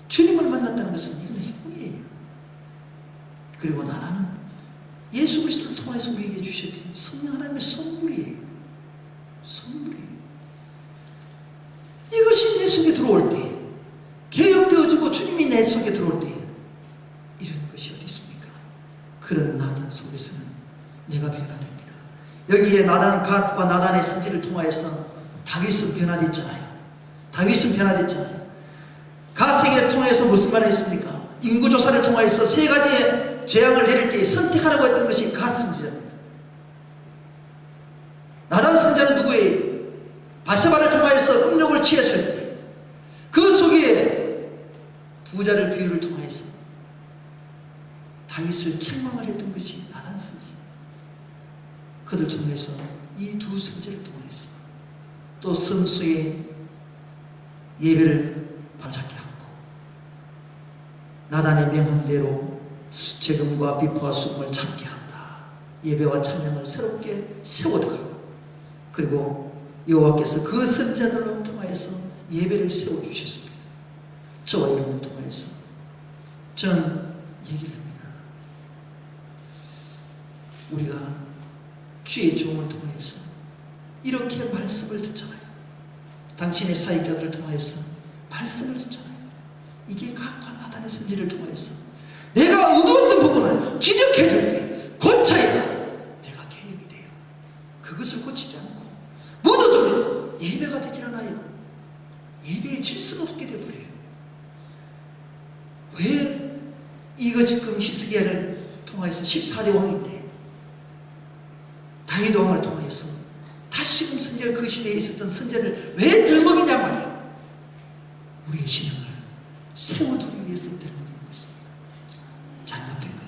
A: 주님을 만났다는 것은 이건 행운이에요. 그리고 나단은 예수 그리스도를 통해서 우리에게 주셨던 성령 하나님의 선물이에요. 선물이에요. 이것이 내 속에 들어올 때, 개혁되어지고 주님이 내 속에 들어올 때 이런 것이 어디 있습니까? 그런 나단 속에서는 내가 변화됩니다. 여기에 나단 갓과 나단의 선지를 통하여서 다윗은 변화됐잖아요. 다윗은 변화됐잖아요. 갓에게 통해서 무슨 말이 있습니까? 인구조사를 통하여서 세 가지의 재앙을 내릴 때 선택하라고 했던 것이 갓 선지자입니다. 나단 선지자는 누구예요? 바세바를 통하여서 음욕을 취했을 때 그 속에 부자를 비유를 통하여서 다윗을 책망을 했던 것이 나단 선지자. 그들 통해서 이 두 선지를 통해서 또 성소의 예배를 바로잡게 하고 나단의 명한 대로 재금과 비포와 수금을 참게 한다. 예배와 찬양을 새롭게 세워가고 그리고 여호와께서 그 선지자들로 통하여서 예배를 세워주셨습니다. 저와 여러분을 통하여서 저는 얘기를 합니다. 우리가 주의 종을 통해서 이렇게 말씀을 듣잖아요. 당신의 사역자들을 통하여서 말씀을 듣잖아요. 이게 각과 나단의 선지를 통하여서 내가 어두웠던 부분을 지적해 줄 때 고쳐야 내가 개혁이 돼요. 그것을 고치지 않고 묻어두면 예배가 되질 않아요. 예배의 질서가 없게 되어버려요. 왜 이거 지금 히스기야를 통하여서 14대 왕인데 다윗 왕을 통하여서 다시금 선지자 그 시대에 있었던 선지자를 왜 들먹이냐 말이에요. 우리의 신앙을 세워두기 위해서 들먹이는 것입니다. 잘못된 건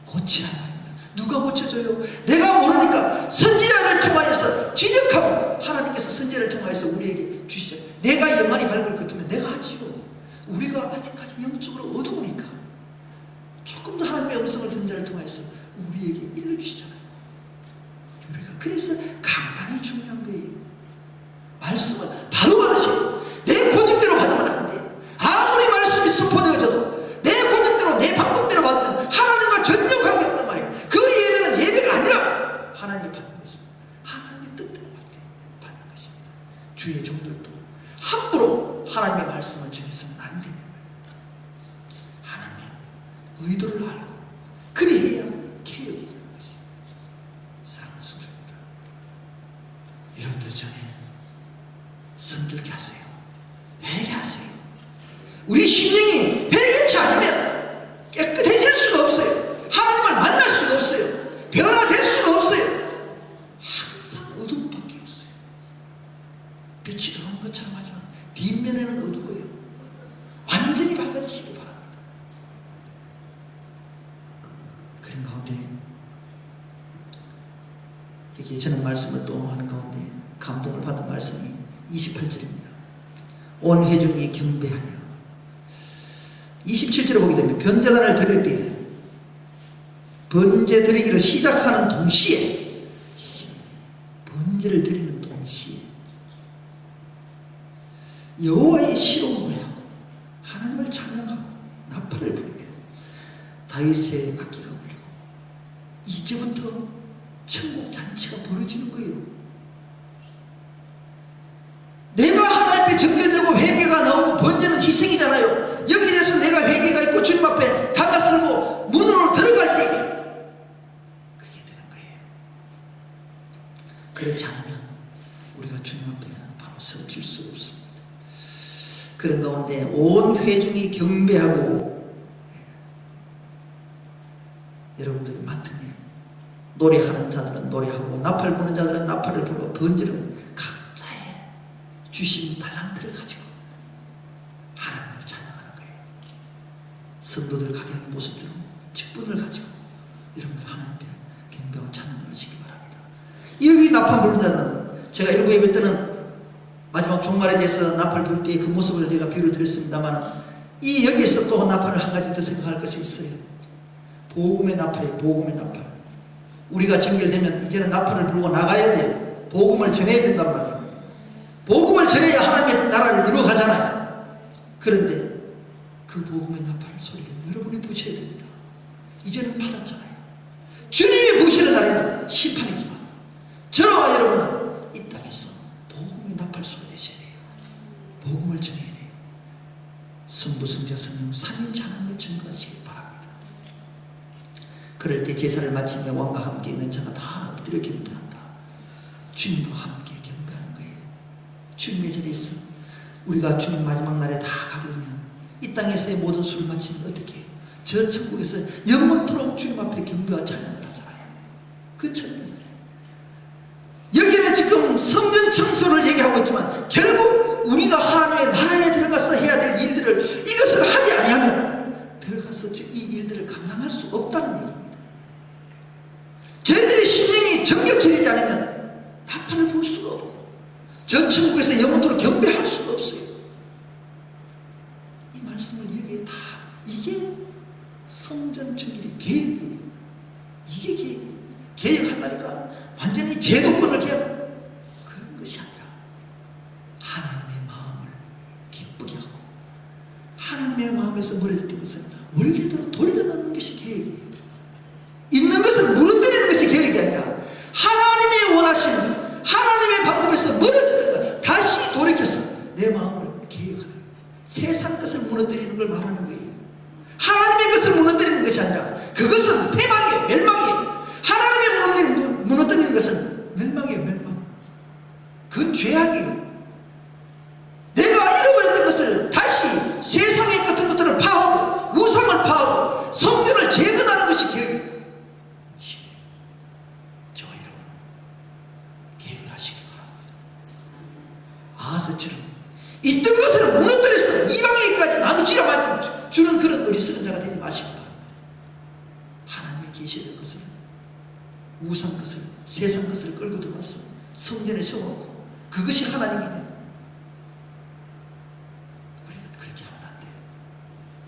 A: 고치라 말입니다. 누가 고쳐줘요? 내가 모르니까 선지자를 통하여서 지적하고 하나님께서 선지자를 통하여서 우리에게 주시죠. 내가 영안이 밝을 것 같으면 내가 하지요. 우리가 아직까지 영적으로 어두우니까 조금 더 하나님의 음성을 듣는 자를 통해서 우리에게 일러주시잖아요. 우리가 그래서 강단이 중요한 거예요. 말씀을 바로 받으시고 내 고집대로 받으면 안 돼요. 아무리 말씀이 선포되어져도 내 고집대로 내 방법대로 받으면 하나님과 전혀 관계없단 말이에요. 그 예배는 예배가 아니라 하나님이 받는 것입니다. 하나님의 뜻대로 받는 것입니다. 주의 종들도 함부로 하나님의 말씀을 전해서는 안 됩니다. 하나님의 의도를 알고 그리해야 개혁이 있는 것입니다. 사랑하는 성도입니다. 여러분들 전에 성결케 하세요. 회개하세요. 우리 심령이 회개치 않으면 깨끗해질 수가 없어요. 하나님을 만날 수가 없어요. 변화될 수가 없어요. 항상 어둠밖에 없어요. 빛이 들어오는 것처럼 하지만 뒷면에는 어두워요. 완전히 밝아지시기 바랍니다. 그런 가운데 여기 저는 말씀을 또 하는 가운데 감동을 받은 말씀이 28절입니다. 온 회중이 경배하여 27절을 보게 되면 번제단을 드릴 때 번제 드리기를 시작하는 동시에 번제를 드리는 동시에 여호와의 시로움을 하고 하나님을 찬양하고 나팔을 부르며 다윗의 악기가 울리고 이제부터 천국 잔치가 벌어지는 거예요. 내가 하나님 앞에 정결되고 회개가 나오고 번제는 희생이잖아요. 여기에 대해서 내가 회개가 있고 주님 앞에 다가서고 문으로 들어갈 때 그게 되는 거예요. 그렇지 않으면 우리가 주님 앞에 바로 서질 수 없습니다. 그런 가운데 온 회중이 경배하고 여러분들이 맡은 일 노래하는 자들은 노래하고 나팔 부는 자들은 나팔을 불어 번제는 각자의 주신 달란트를 가지고 하나님을 찬양하는 거예요. 성도들 각양의 모습대로 직분을 가지고 여러분들 하나님 앞에 경배와 찬양을 하시기 바랍니다. 여기 나팔 부는 자는 제가 일부 예배 때는 마지막 종말에 대해서 나팔 부를 때의 그 모습을 제가 비유를 드렸습니다만 이 여기에서 또 나팔을 한 가지 더 생각할 것이 있어요. 복음의 나팔이에요. 복음의 나팔. 우리가 정결되면 이제는 나팔을 불고 나가야 돼요. 복음을 전해야 된단 말이에요. 복음을 전해야 하나님의 나라를 이루어가잖아요. 그런데 그 복음의 나팔 소리를 여러분이 부셔야 됩니다. 이제는 받았잖아요. 주님이 부시는 날에는 심판이지만 저와 여러분은 이 땅에서 복음의 나팔 소리가 되셔야 돼요. 복음을 전해야 돼요. 성부, 성자, 성령 삼위일체 하나님을 증거하시기 바랍니다. 그럴 때 제사를 마치며 왕과 함께 있는 자가 다 엎드려 경배한다. 주님과 함께 경배하는 거예요. 주님의 자리에서 우리가 주님 마지막 날에 다 가게 되면 이 땅에서의 모든 술을 마치면 어떻게 해요? 저 천국에서 영원토록 주님 경배와 찬양을 하잖아요. 그 천년. 여기에는 지금 성전 청소를 얘기하고 있지만 결국 우리가 하나님의 나라에 들어가서 해야 될 일들을 이것을 하지 아니하면 들어가서 이 일들을 감당할 수 없다는 얘기입니다. 저희들의 심령이 정결해지지 않으면 나팔을 불 수가 없고 저 천국에서 영원토록 경배할 수가 없어요. 이 말씀을 여기에 다 이게 성전 정결의 계획이에요. 이게 계획이에요. 계획한다니까 완전히 제도권을 개혁 그런 것이 아니라 하나님의 마음을 기쁘게 하고 하나님의 마음에서 멀어졌던 것을 원래대로 돌려놓는 것이 계획이에요. 있는 것을 무너뜨리는 것이 계획이 아니라 하나님이 원하시는 하나님의 방법에서 멀어졌던 걸 다시 돌이켜서 내 마음을 계획하는 세상 것을 무너뜨리는 걸 말하는 거예요. 하나님의 것을 무너뜨리는 것이 아니라 그것은 패망이에요. 멸망이에요. 하나님의 무너뜨리는 것은 멸망이에요. 멸망. 그건 죄악이에요. 내가 잃어버렸던 것을 다시 세상의 같은 것들을 파하고 우상을 파하고 성전을 재건하는 것이 계획이에요. 저와 여러분 계획을 하시기 바랍니다. 아하스처럼 있던 것을 무너뜨려서 이방에게까지 나누지라 주는 그런 어리석은 자가 되지 마시기 바랍니다. 하나님의 계셔야 될 것을 우상 것을 세상 것을 끌고 들어와서 성전에 세워놓고 그것이 하나님이냐? 우리는 그렇게 하면 안 돼요.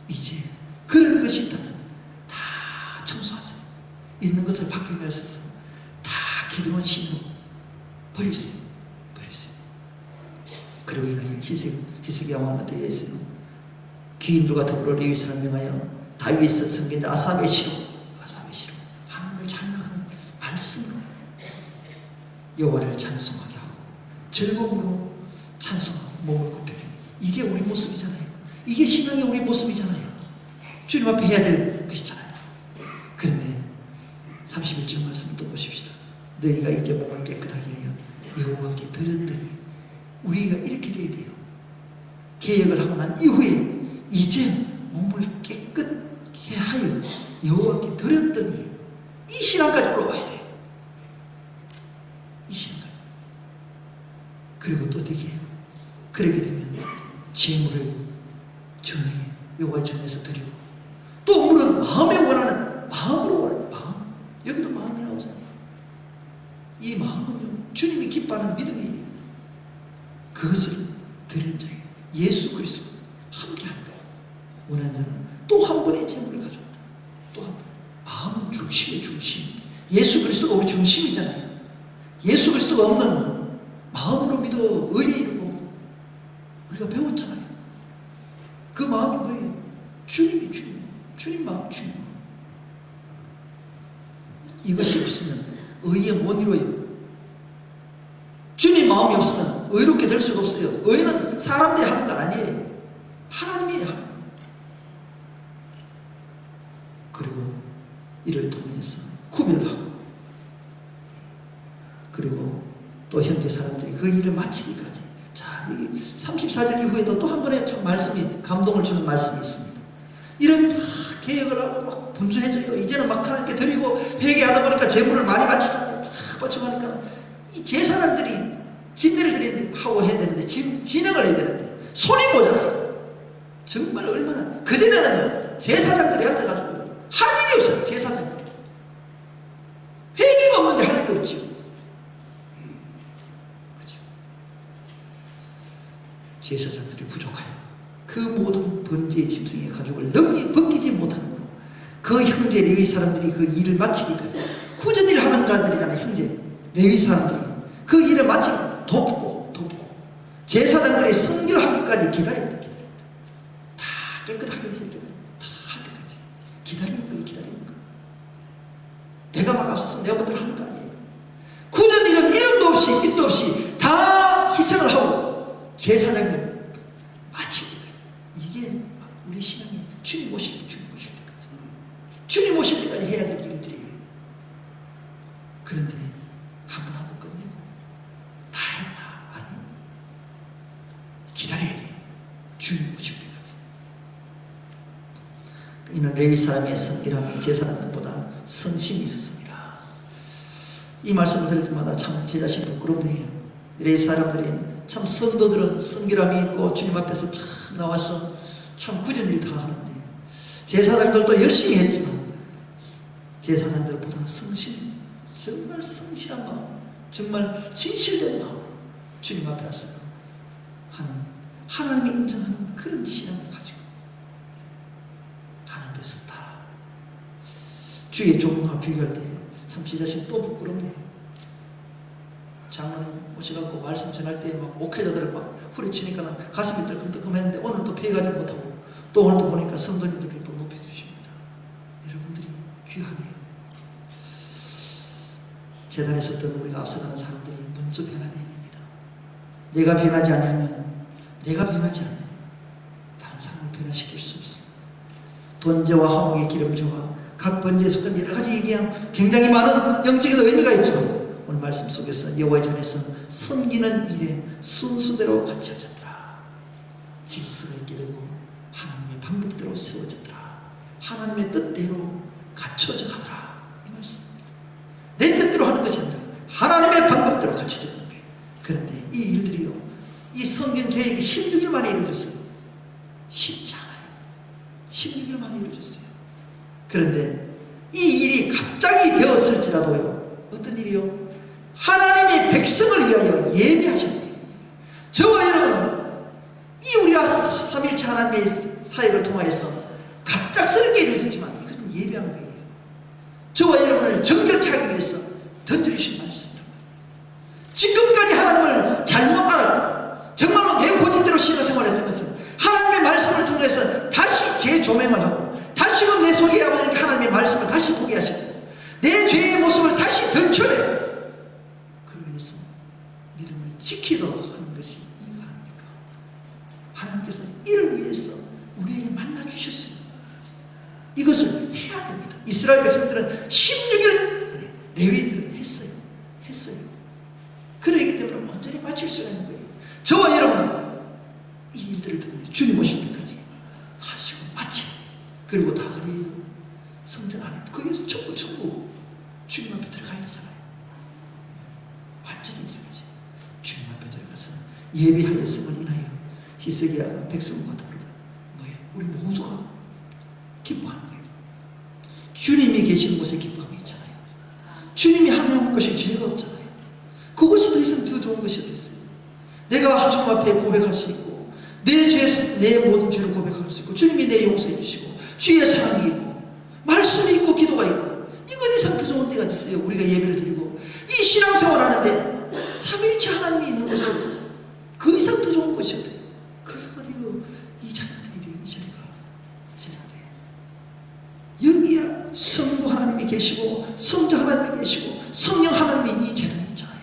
A: 이제 그런 것이 있다면 다 청소하세요. 있는 것을 밖에 내셔서 다 기드론 신으로 버리세요. 버리세요. 그리고 인하여 히스기야 왕 때에 있으면 귀인들과 더불어 레위사를 명하여 다윗의 선견자 아삽의 시로 하나님을 찬양하는 말씀으로 여호와를 찬송하게 하고 즐거움으로 찬송하고 몸을 굽히게. 이게 우리 모습이잖아요. 이게 신앙의 우리 모습이잖아요. 주님 앞에 해야 될 것이잖아요. 그런데 31절 말씀을 또 보십시다. 너희가 이제 몸을 깨끗하게 하여 여호와께 드렸더니 우리가 이렇게 돼야 돼요. 개혁을 하고 난 이후에 이제 몸을 깨끗게 하여 여호와께 드렸더니 이 신앙까지 올라와야 돼요. 이 신앙까지. 그리고 또 어떻게 해요? 그렇게 되면 제물을 전에 여호와의 전에서 드리고 또 물은 마음에 원하는 마음으로 원하는 마음. 여기도 마음이 나오잖아요. 이 마음은요 주님이 기뻐하는 믿음이에요. 그것을 드리는 자예요. 예수 그리스도 함께하는 거예요. 원하는 자는 또 한 번의 제물을 가져온다. 또 한 번. 마음은 중심의 중심. 예수 그리스도가 우리 중심이잖아요. 예수 그리스도가 없는 마음으로 믿어 의에 이르고 우리가 배웠잖아요. 그 마음이 뭐예요? 주님이 주님. 주님 마음, 주님 마음. 이것이 없으면 의에 못 이루어요. 주님 마음이 없으면 의롭게 될 수가 없어요. 의는 사람들이 하는 거 아니에요. 하나님이 하는 거예요. 그리고 이를 통해서 구별하고 그리고 또 현재 사람들이 그 일을 마치기까지. 자, 이 34절 이후에도 또 한 번의 참 말씀이 감동을 주는 말씀이 있습니다. 이런 막 개혁을 하고 막 분주해져요. 이제는 막 하나님께 드리고 회개하다 보니까 제물을 많이 바치잖아요. 막 바치고 하니까 이 제사장들이 진례를 하고 해야 되는데 진행을 해야 되는데 손이 모자라요. 정말 얼마나 그전에는요 제사장들이 앉아가지고 할 일이 없어요. 제사장들이 회개가 없는데 할 일이 없죠. 그죠? 제사장들이 부족하여 그 모든 번제의 짐승의 가죽을 능히 벗기지 못하는 거로 그 형제 레위 사람들이 그 일을 마치기까지 구전 일을 하는 자들이잖아요. 형제 레위 사람들이 그 일을 마치기 돕고 제사장들이 성결하기까지 기다렸다. 다 깨끗하게 해야 되거든. 다 할 때까지 기다리는 거예요. 내가 막아서서 내가 먼저 하는 거 아니에요. 구전 일은 이름도 없이 빛도 없이 다 희생을 하고 제사장이 마칠 때까지. 이게 우리 신앙이 주님 오실 때까지 주님 오실 때까지 해야 될 일들이에요. 그런데 한 번 하고 끝내고 다 했다. 아니, 기다려야 돼요. 주님 오실 때까지. 이는 레위 사람의 성결함이 제사장들보다 성심이 있었습니다. 이 말씀을 들을 때마다 참 제 자신 부끄럽네요. 이래 사람들이 참 성도들은 성결함이 있고 주님 앞에서 참 나와서 참 굳은 일 다 하는데 제사장들도 열심히 했지만 제사장들보다 정말 성실한 마음, 정말 진실된 마음 주님 앞에 와서 하는 하나님이 인정하는 그런 신앙을 가지고 하나님을 썼다. 주의 종과 비교할 때 참 제 자신 또 부끄럽네요. 장로님 오셔갖고 말씀 전할 때 막 목회자들을 막 후려치니까 가슴이 뜨끔뜨끔했는데 오늘 또 피해가지 못하고 또 오늘 또 보니까 성도님들을 또 높여주십니다. 여러분들이 귀하네요. 재단에 섰던 우리가 앞서가는 사람들이 먼저 변화되어야 됩니다. 내가 변하지 않으면 다른 사람을 변화시킬 수 없습니다. 번제와 화목의 기름제와 각 번제에 속한 여러 가지 얘기한 굉장히 많은 영적인 의미가 있죠. 오늘 말씀 속에서 여호와의 전에서 섬기는 일에 순수대로 갖춰졌더라. 질서가 있게 되고 하나님의 방법대로 세워졌더라. 하나님의 뜻대로 갖춰져 가더라. 이 말씀입니다. 내 뜻대로 하는 것이 아니라 하나님의 방법대로 갖춰져 가는 거예요. 그런데 이 일들이요, 이 성경 계획이 16일 만에 이루어졌어요. 쉽지 않아요. 16일 만에 이루어졌어요. 그런데 이 일이 갑자기 되었을지라도요, 어떤 일이요? 하나님의 백성을 위하여 예비하셨대요. 저와 여러분은 이 우리가 삼일체 하나님의 사역을 통하여서 갑작스럽게 이루어졌지만 이것은 예비한 거예요. 저와 여러분을 정결케 하기 위해서 던져주신 말씀입니다. 지금까지 하나님을 잘못 알았고 정말로 내 고집대로 신앙생활을 했던 것은 하나님의 말씀을 통해서 다시 재조명을 하고 다시금 내 속에 아버지께 하나님의 말씀을 다시 보게 하시고 내 죄의 모습을 다시 덜쳐내 그로 인해서 믿음을 지키도록 하는 것이 이가 아닙니까? 하나님께서 이를 위해서 우리에게 만나주셨어요. 이것을 해야 됩니다. 이스라엘 백성들은 16일 레위인들은 했어요. 그러기 때문에 완전히 마칠 수가 있는 거예요. 저와 여러분은 이 일들을 통해 주님 오실 때까지 하시고 마치고 그리고 다 어디에요? 성전 안에 거기에서 전부 주님 앞에 들어가야 되잖아요. 완전히 들어가지. 주님 앞에 들어가서 예비하였음을 인하여 히스기야가 백성과 더불어 뭐예요? 우리 모두가 기뻐하는 거예요. 주님이 계시는 곳에 기뻐함이 있잖아요. 주님이 하는 것이 죄가 없잖아요. 그것이 더 이상 더 좋은 것이 어딨어요? 내가 주님 앞에 고백할 수 있고 내 모든 죄를 고백할 수 있고 주님이 내 용서해 주시고 주의 사랑이 있고 말씀이 있고 기도가 있고 이것 이상 더 좋은 데가 있어요. 우리가 예배를 드리고 이 신앙생활 하는데 삼일체 하나님이 있는 곳은 그 이상 더 좋은 것이 어때요? 그게 어디요? 이 자리가 돼야 돼요. 이 자리가 돼요. 여기야 성부 하나님이 계시고 성자 하나님이 계시고 성령 하나님이 이 재단이 있잖아요.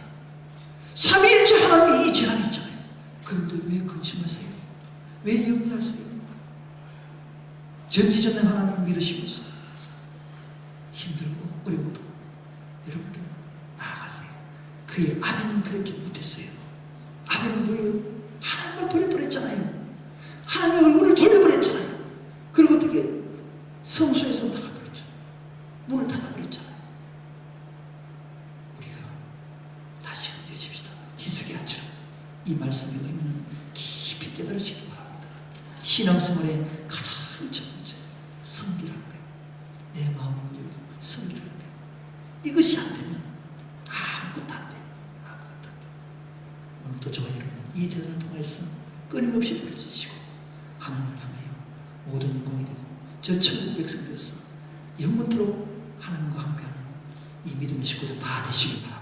A: 삼위일체 하나님이 이 재단이 있잖아요. 그런데 왜 근심하세요? 왜 염려하세요? 전지전능 하나님을 믿으시면서 힘들고 어려워도 여러분들 나아가세요. 그의 아비는 그렇게 못했어요. 아비는 뭐예요? 하나님을 버려버렸잖아요. 하나님의 얼굴을 돌려버렸잖아요. 그리고 어떻게 성소에서 나가버렸죠. 문을 닫아버렸잖아요. 우리가 다시 여십시다. 히스기야처럼 이 말씀의 의미는 깊이 깨달으시기 바랍니다. 신앙생활의 가장 첫 번째 성기라는 거예요. 내 마음을 열고 성기라는 거예요. 이것이 안 되면 아무것도 안 돼. 아무것도 안 돼. 오늘도 저와 여러분 이 대단을 통해서 끊임없이 부르짖으시고 하나님을 향하여 모든 영광이 되고 저 천국 백성 되어서 영원토록 하나님과 함께하는 이 믿음의 식구들 다 되시길 바랍니다.